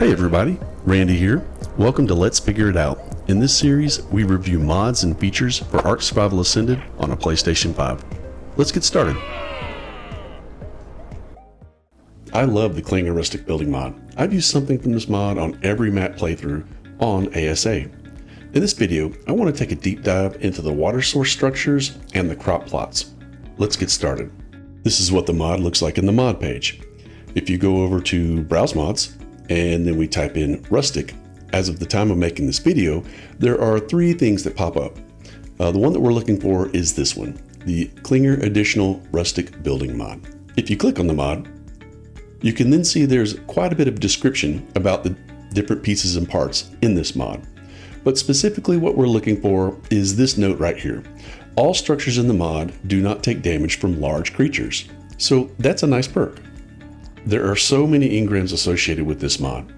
Hey everybody, Randy here. Welcome to Let's Figure It Out. In this series, we review mods and features for Ark Survival Ascended on a PlayStation 5. Let's get started. I love the Klinger Rustic Building mod. I've used something from this mod on every map playthrough on ASA. In this video, I want to take a deep dive into the water source structures and the crop plots. Let's get started. This is what the mod looks like in the mod page. If you go over to Browse Mods, and then we type in Rustic, as of the time of making this video, there are three things that pop up. The one that we're looking for is this one, the Klinger Additional Rustic Building mod. If you click on the mod, you can then see there's quite a bit of description about the different pieces and parts in this mod. But specifically what we're looking for is this note right here. All structures in the mod do not take damage from large creatures. So that's a nice perk. There are so many engrams associated with this mod.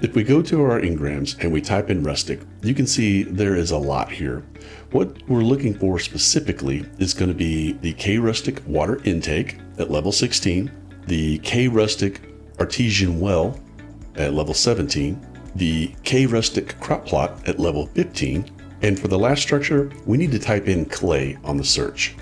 If we go to our engrams and we type in Rustic, you can see there is a lot here. What we're looking for specifically is going to be the K Rustic water intake at level 16, the K Rustic artesian well at level 17, the K Rustic crop plot at level 15, and for the last structure, we need to type in clay on the search.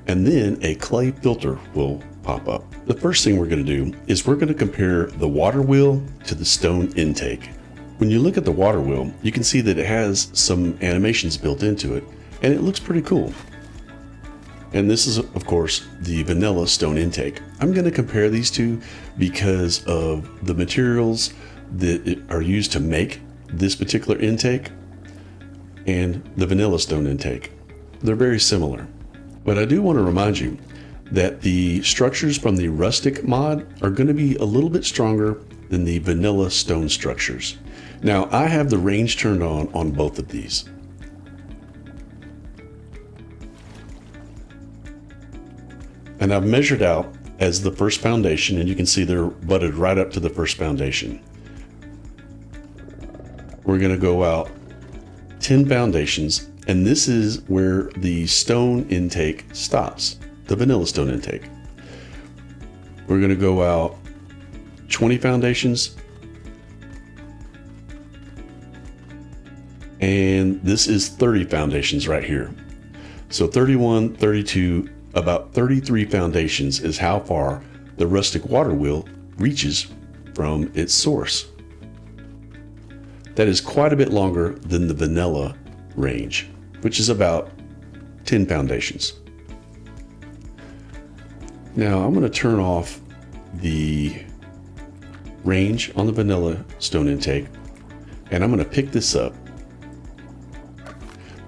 And then a clay filter will pop up. The first thing we're going to do is we're going to compare the water wheel to the stone intake. When you look at the water wheel, you can see that it has some animations built into it, and it looks pretty cool. And this is, of course, the vanilla stone intake. I'm going to compare these two because of the materials that are used to make this particular intake and the vanilla stone intake. They're very similar. But I do want to remind you that the structures from the Rustic mod are going to be a little bit stronger than the vanilla stone structures. Now, I have the range turned on both of these. And I've measured out as the first foundation, and you can see they're butted right up to the first foundation. We're going to go out 10 foundations, and this is where the stone intake stops, the vanilla stone intake. We're going to go out 20 foundations, and this is 30 foundations right here. So 31, 32, about 33 foundations is how far the Rustic water wheel reaches from its source. That is quite a bit longer than the vanilla range, which is about 10 foundations. Now I'm going to turn off the range on the vanilla stone intake, and I'm going to pick this up,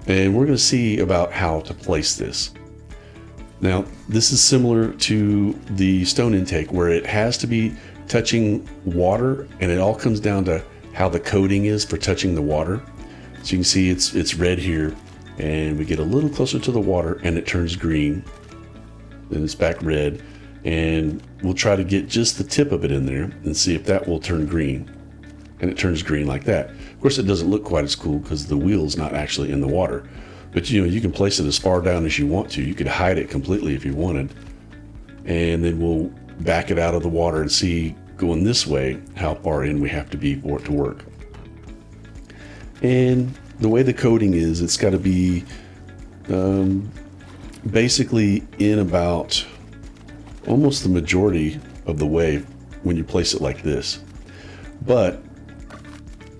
and we're going to see about how to place this. Now, this is similar to the stone intake where it has to be touching water, and it all comes down to how the coating is for touching the water. So you can see it's red here, and we get a little closer to the water and it turns green. Then it's back red, and we'll try to get just the tip of it in there and see if that will turn green. And it turns green like that. Of course, it doesn't look quite as cool because the wheel's not actually in the water. But you can place it as far down as you want to. You could hide it completely if you wanted. And then we'll back it out of the water and see, going this way, how far in we have to be for it to work. And the way the coating is, it's got to be basically in about almost the majority of the way when you place it like this. But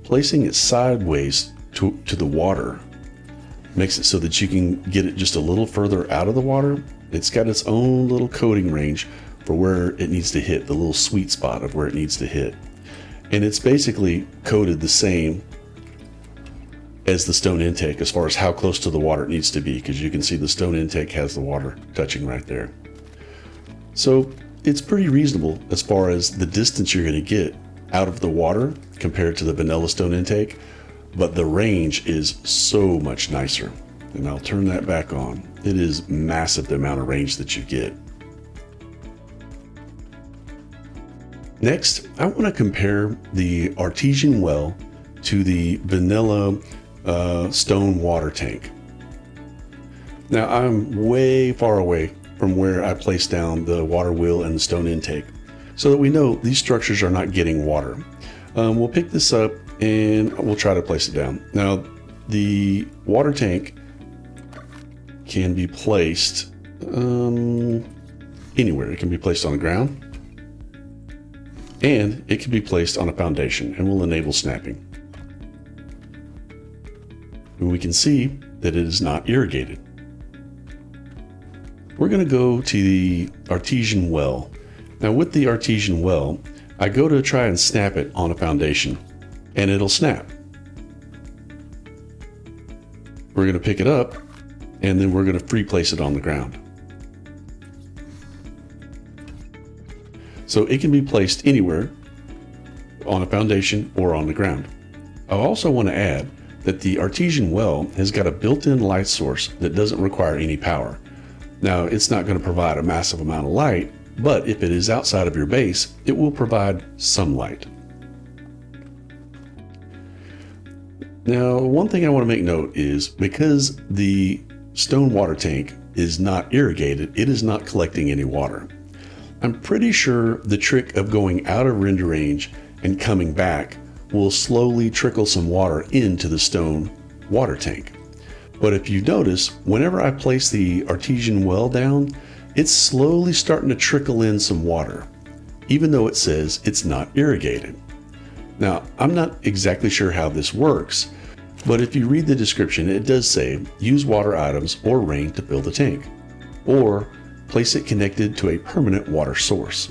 placing it sideways to the water makes it so that you can get it just a little further out of the water. It's got its own little coating range for where it needs to hit, the little sweet spot of where it needs to hit. And it's basically coated the same as the stone intake as far as how close to the water it needs to be, because you can see the stone intake has the water touching right there. So it's pretty reasonable as far as the distance you're going to get out of the water compared to the vanilla stone intake, but the range is so much nicer. And I'll turn that back on. It is massive, the amount of range that you get. Next, I want to compare the artesian well to the vanilla stone water tank. Now I'm way far away from where I placed down the water wheel and the stone intake, so that we know these structures are not getting water. We'll pick this up and we'll try to place it down. Now, the water tank can be placed anywhere. It can be placed on the ground, and it can be placed on a foundation, and will enable snapping. And we can see that it is not irrigated. We're going to go to the artesian well. Now, with the artesian well, I go to try and snap it on a foundation, and it'll snap. We're going to pick it up, and then we're going to free place it on the ground. So it can be placed anywhere on a foundation or on the ground. I also want to add that the artesian well has got a built-in light source that doesn't require any power. Now, it's not going to provide a massive amount of light, but if it is outside of your base, it will provide some light. Now, one thing I want to make note is because the stone water tank is not irrigated, it is not collecting any water. I'm pretty sure the trick of going out of render range and coming back will slowly trickle some water into the stone water tank. But if you notice, whenever I place the artesian well down, it's slowly starting to trickle in some water, even though it says it's not irrigated. Now, I'm not exactly sure how this works, but if you read the description, it does say use water items or rain to fill the tank, or place it connected to a permanent water source.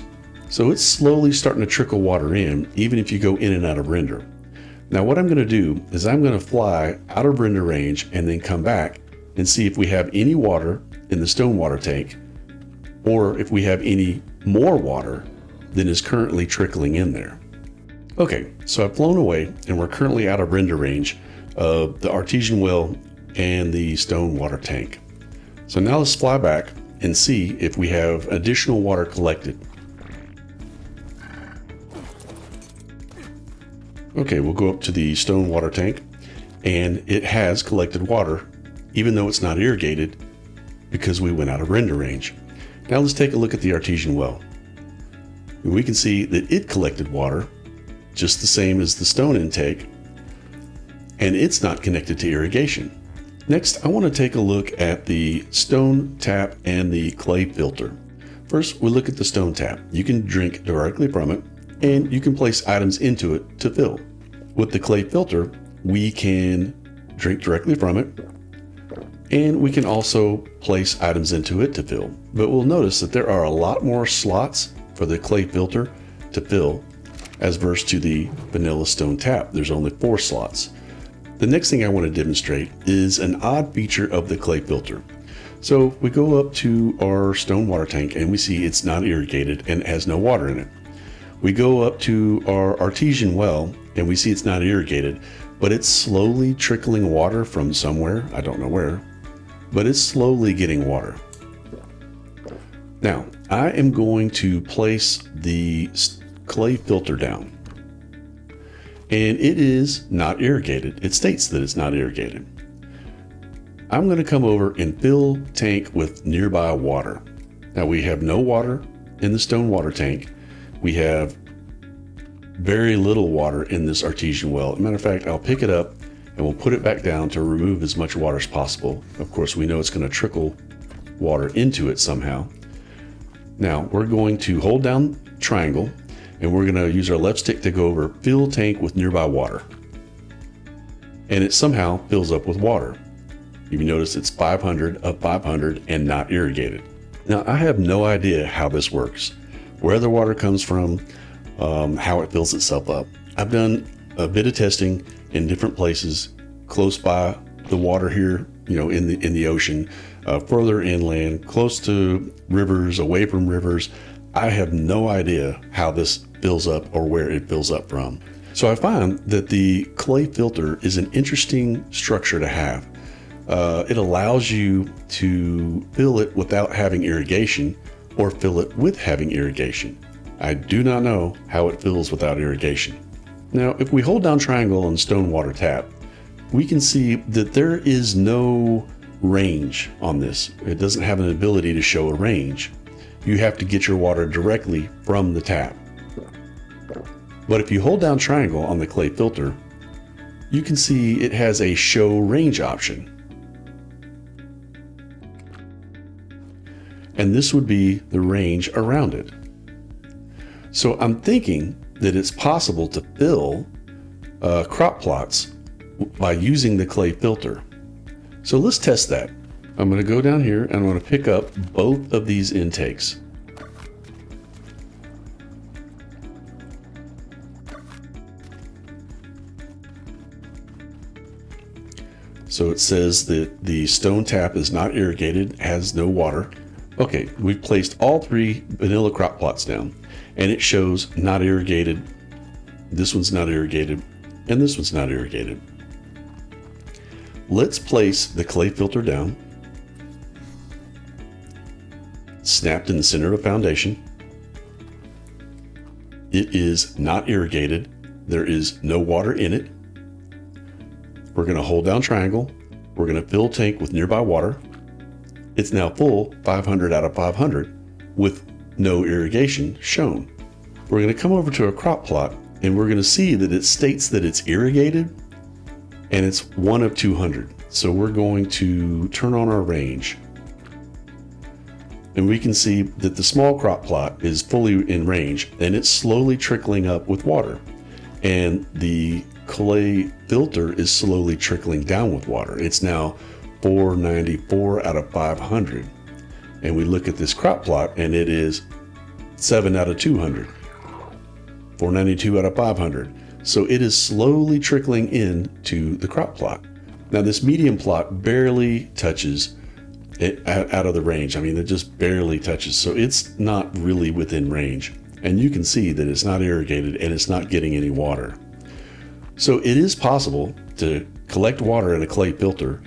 So it's slowly starting to trickle water in, even if you go in and out of render. Now, what I'm going to do is I'm going to fly out of render range and then come back and see if we have any water in the stone water tank, or if we have any more water than is currently trickling in there. Okay, so I've flown away and we're currently out of render range of the artesian well and the stone water tank. So now let's fly back and see if we have additional water collected. Okay, we'll go up to the stone water tank, and it has collected water, even though it's not irrigated, because we went out of render range. Now let's take a look at the artesian well. We can see that it collected water, just the same as the stone intake, and it's not connected to irrigation. Next, I want to take a look at the stone tap and the clay filter. First, we look at the stone tap. You can drink directly from it, and you can place items into it to fill. With the clay filter, we can drink directly from it, and we can also place items into it to fill. But we'll notice that there are a lot more slots for the clay filter to fill as versus to the vanilla stone tap. There's only 4 slots. The next thing I want to demonstrate is an odd feature of the clay filter. So we go up to our stone water tank and we see it's not irrigated and it has no water in it. We go up to our artesian well and we see it's not irrigated, but it's slowly trickling water from somewhere. I don't know where, but it's slowly getting water. Now, I am going to place the clay filter down, and it is not irrigated. It states that it's not irrigated. I'm going to come over and fill tank with nearby water. Now, we have no water in the stone water tank. We have very little water in this artesian well. As a matter of fact, I'll pick it up and we'll put it back down to remove as much water as possible. Of course, we know it's going to trickle water into it somehow. Now, we're going to hold down triangle and we're going to use our left stick to go over fill tank with nearby water. And it somehow fills up with water. You notice it's 500 of 500 and not irrigated. Now, I have no idea how this works, where the water comes from, how it fills itself up. I've done a bit of testing in different places close by the water here, in the ocean, further inland, close to rivers, away from rivers. I have no idea how this fills up or where it fills up from. So I find that the clay filter is an interesting structure to have. It allows you to fill it without having irrigation or fill it with having irrigation. I do not know how it fills without irrigation. Now, if we hold down triangle on stone water tap, we can see that there is no range on this. It doesn't have an ability to show a range. You have to get your water directly from the tap. But if you hold down triangle on the clay filter, you can see it has a show range option. And this would be the range around it. So I'm thinking that it's possible to fill crop plots by using the clay filter. So let's test that. I'm going to go down here and I'm going to pick up both of these intakes. So it says that the stone tap is not irrigated, has no water. Okay, we've placed all 3 vanilla crop plots down, and it shows not irrigated, this one's not irrigated, and this one's not irrigated. Let's place the clay filter down, snapped in the center of the foundation. It is not irrigated. There is no water in it. We're going to hold down triangle. We're going to fill tank with nearby water. It's now full, 500 out of 500, with no irrigation shown. We're going to come over to a crop plot, and we're going to see that it states that it's irrigated, and it's 1 of 200. So we're going to turn on our range. And we can see that the small crop plot is fully in range, and it's slowly trickling up with water. And the clay filter is slowly trickling down with water. It's now 494 out of 500. And we look at this crop plot and it is 7 out of 200. 492 out of 500. So it is slowly trickling into the crop plot. Now this medium plot barely touches it out of the range. I mean, it just barely touches. So it's not really within range. And you can see that it's not irrigated and it's not getting any water. So it is possible to collect water in a clay filter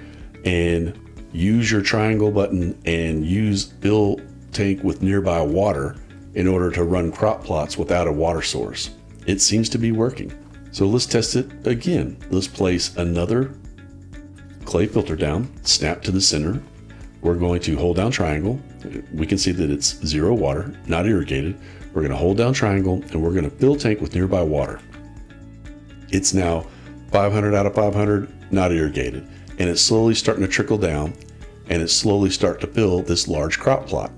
and use your triangle button and use fill tank with nearby water in order to run crop plots without a water source. It seems to be working. So let's test it again. Let's place another clay filter down, snap to the center. We're going to hold down triangle. We can see that it's 0 water, not irrigated. We're going to hold down triangle and we're going to fill tank with nearby water. It's now 500 out of 500, not irrigated. And it's slowly starting to trickle down, and it's slowly starting to fill this large crop plot.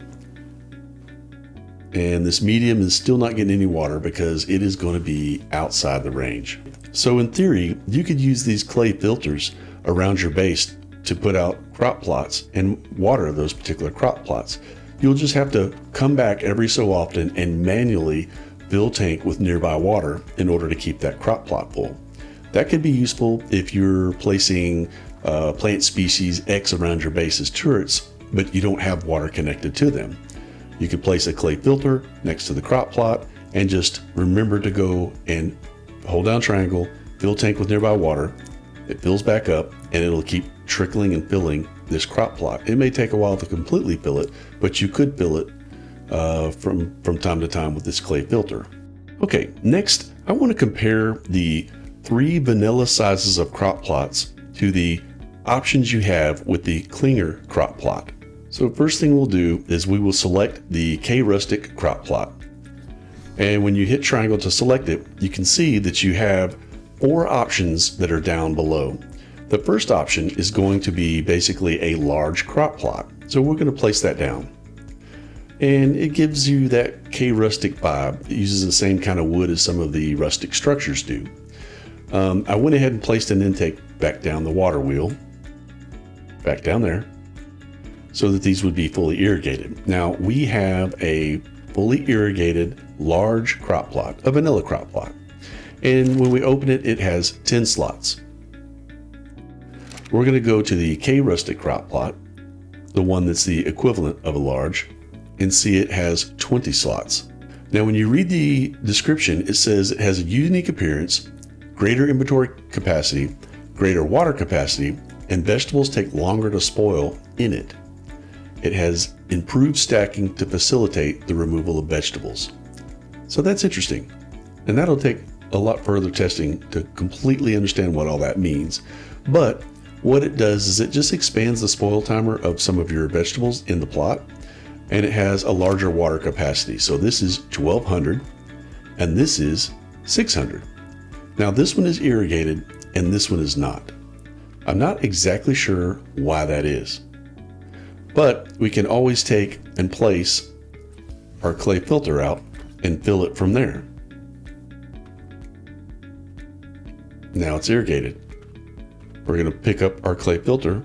And this medium is still not getting any water because it is going to be outside the range. So in theory, you could use these clay filters around your base to put out crop plots and water those particular crop plots. You'll just have to come back every so often and manually fill tank with nearby water in order to keep that crop plot full. That could be useful if you're placing plant species X around your base as turrets, but you don't have water connected to them. You could place a clay filter next to the crop plot and just remember to go and hold down triangle, fill tank with nearby water. It fills back up and it'll keep trickling and filling this crop plot. It may take a while to completely fill it, but you could fill it from time to time with this clay filter. Okay, next I want to compare the 3 vanilla sizes of crop plots to the options you have with the Klinger crop plot. So first thing we'll do is we will select the K Rustic crop plot. And when you hit triangle to select it, you can see that you have 4 options that are down below. The first option is going to be basically a large crop plot. So we're going to place that down. And it gives you that K Rustic vibe. It uses the same kind of wood as some of the rustic structures do. I went ahead and placed an intake back down the water wheel, back down there, so that these would be fully irrigated. Now we have a fully irrigated large crop plot, a vanilla crop plot. And when we open it, it has 10 slots. We're going to go to the K Rustic crop plot, the one that's the equivalent of a large, and see it has 20 slots. Now when you read the description, it says it has a unique appearance, greater inventory capacity, greater water capacity, and vegetables take longer to spoil in it. It has improved stacking to facilitate the removal of vegetables. So that's interesting. And that'll take a lot further testing to completely understand what all that means. But what it does is it just expands the spoil timer of some of your vegetables in the plot, and it has a larger water capacity. So this is 1200 and this is 600. Now this one is irrigated and this one is not. I'm not exactly sure why that is, but we can always take and place our clay filter out and fill it from there. Now it's irrigated. We're going to pick up our clay filter,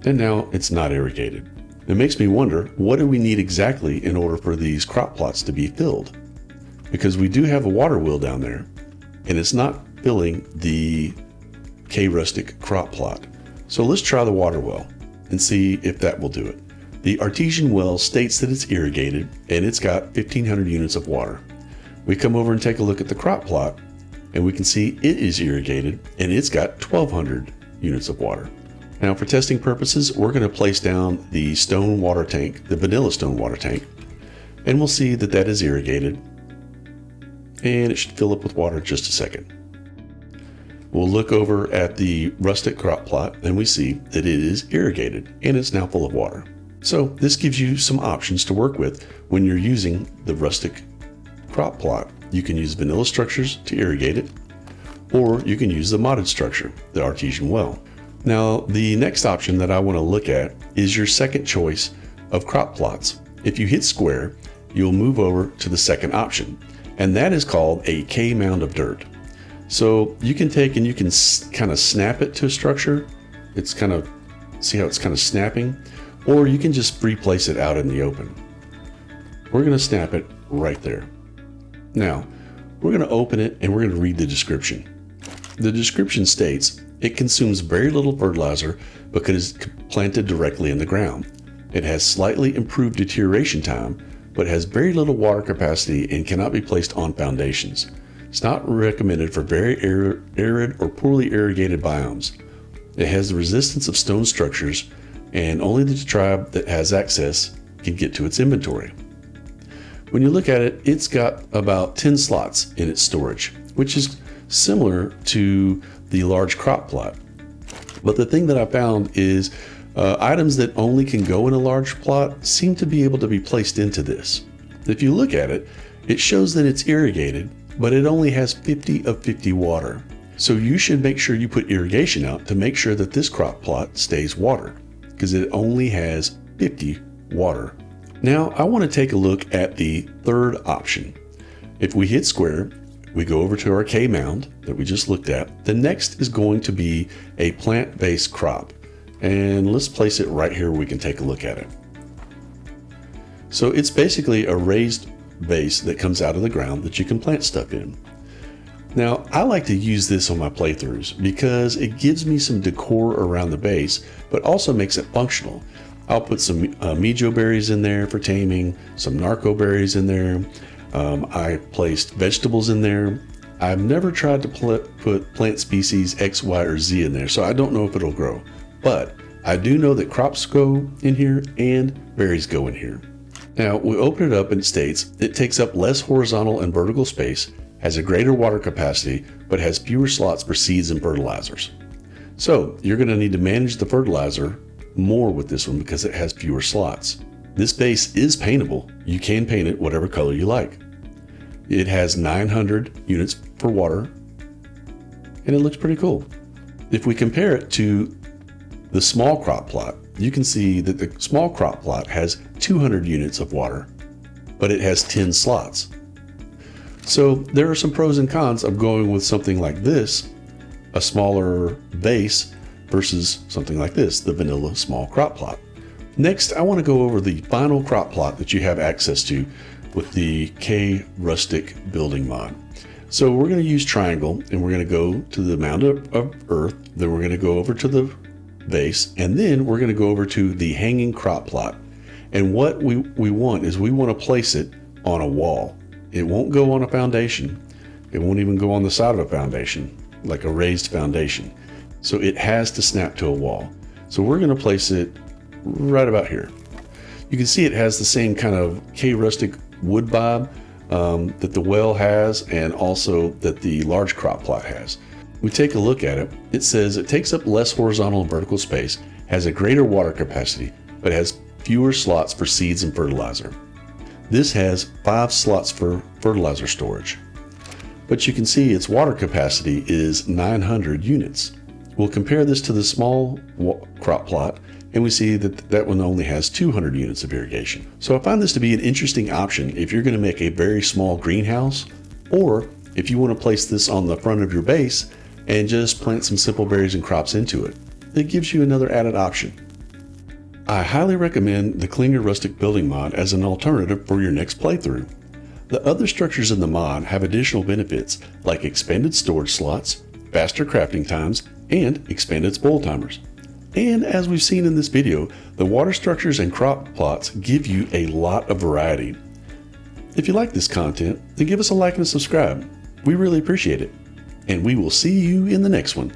and now it's not irrigated. It makes me wonder, what do we need exactly in order for these crop plots to be filled? Because we do have a water wheel down there, and it's not filling the K Rustic crop plot. So let's try the water well and see if that will do it. The Artisan well states that it's irrigated and it's got 1,500 units of water. We come over and take a look at the crop plot, and we can see it is irrigated and it's got 1,200 units of water. Now for testing purposes, we're going to place down the stone water tank, the vanilla stone water tank, and we'll see that that is irrigated, and it should fill up with water in just a second. We'll look over at the rustic crop plot and we see that it is irrigated and it's now full of water. So this gives you some options to work with when you're using the rustic crop plot. You can use vanilla structures to irrigate it, or you can use the modded structure, the Artisan well. Now, the next option that I want to look at is your second choice of crop plots. If you hit square, you'll move over to the second option, and that is called a K mound of dirt. So you can take and you can kind of snap it to a structure. It's kind of, see how it's kind of snapping? Or you can just replace it out in the open. We're going to snap it right there. Now, we're going to open it and we're going to read the description. The description states, it consumes very little fertilizer because it's planted directly in the ground. It has slightly improved deterioration time, but has very little water capacity and cannot be placed on foundations. It's not recommended for very arid or poorly irrigated biomes. It has the resistance of stone structures, and only the tribe that has access can get to its inventory. When you look at it, it's got about 10 slots in its storage, which is similar to the large crop plot. But the thing that I found is items that only can go in a large plot seem to be able to be placed into this. If you look at it, it shows that it's irrigated, but it only has 50 of 50 water. So you should make sure you put irrigation out to make sure that this crop plot stays water, because it only has 50 water. Now I want to take a look at the third option. If we hit square, we go over to our K mound that we just looked at. The next is going to be a plant-based crop. And let's place it right here where we can take a look at it. So it's basically a raised vase that comes out of the ground that you can plant stuff in. Now, I like to use this on my playthroughs because it gives me some decor around the base, but also makes it functional. I'll put some mijo berries in there for taming, some narco berries in there. I placed vegetables in there. I've never tried to put plant species X, Y, or Z in there, so I don't know if it'll grow. But I do know that crops go in here and berries go in here. Now, we open it up and it states, it takes up less horizontal and vertical space, has a greater water capacity, but has fewer slots for seeds and fertilizers. So you're going to need to manage the fertilizer more with this one because it has fewer slots. This base is paintable. You can paint it whatever color you like. It has 900 units for water, and it looks pretty cool. If we compare it to the small crop plot, you can see that the small crop plot has 200 units of water, but it has 10 slots. So there are some pros and cons of going with something like this, a smaller base, versus something like this, the vanilla small crop plot. Next, I want to go over the final crop plot that you have access to with the K Rustic Building mod. So we're going to use triangle, and we're going to go to the mound of earth, then we're going to go over to the vase, and then we're going to go over to the hanging crop plot. And what we want is we want to place it on a wall. It won't go on a foundation. It won't even go on the side of a foundation, like a raised foundation. So it has to snap to a wall. So we're going to place it right about here. You can see it has the same kind of K Rustic wood vibe that the well has, and also that the large crop plot has. We take a look at it. It says it takes up less horizontal and vertical space, has a greater water capacity, but has fewer slots for seeds and fertilizer. This has 5 slots for fertilizer storage, but you can see its water capacity is 900 units. We'll compare this to the small crop plot, and we see that that one only has 200 units of irrigation. So I find this to be an interesting option if you're going to make a very small greenhouse, or if you want to place this on the front of your base and just plant some simple berries and crops into it. It gives you another added option. I highly recommend the Klinger Rustic Building mod as an alternative for your next playthrough. The other structures in the mod have additional benefits like expanded storage slots, faster crafting times, and expanded spoil timers. And as we've seen in this video, the water structures and crop plots give you a lot of variety. If you like this content, then give us a like and a subscribe. We really appreciate it. And we will see you in the next one.